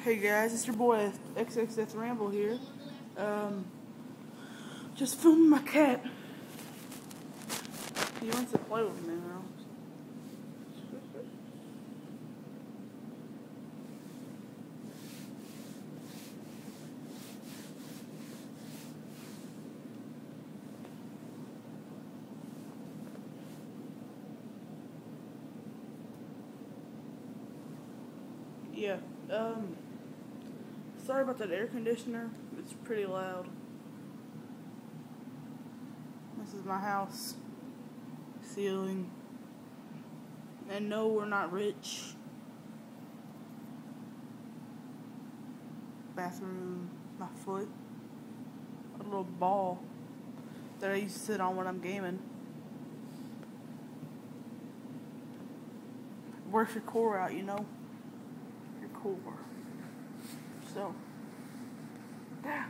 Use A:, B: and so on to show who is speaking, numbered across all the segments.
A: Hey guys, it's your boy XXX Ramble here. Just filming my cat. He wants to play with me now. Yeah, sorry about that air conditioner. It's pretty loud. This is my house. Ceiling. And no, we're not rich. Bathroom. My foot. A little ball that I used to sit on when I'm gaming. Works your core out, you know? Your core. So, yeah.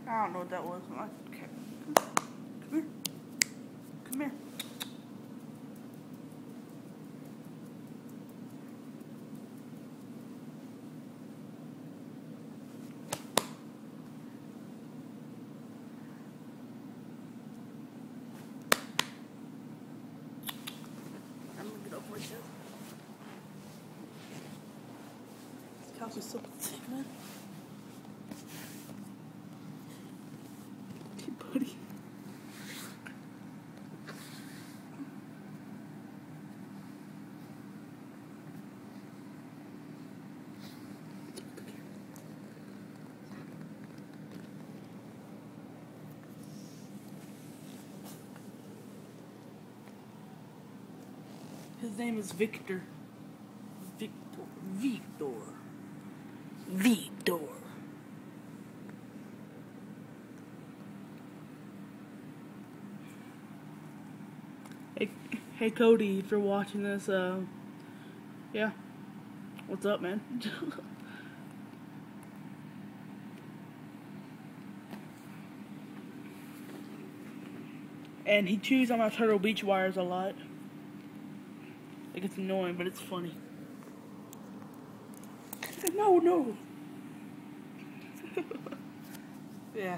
A: I don't know what that was. Okay. Come here. Come here. I'm gonna get up with you. This couch is so thick, man. Buddy. His name is Viktor. Viktor. Hey Cody, if you're watching this, yeah, what's up, man? And he chews on my Turtle Beach wires a lot. It gets annoying, but it's funny. No. Yeah.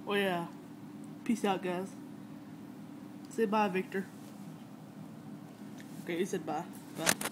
A: Well, yeah. Peace out, guys. Say bye, Victor. Okay, you said bye. Bye.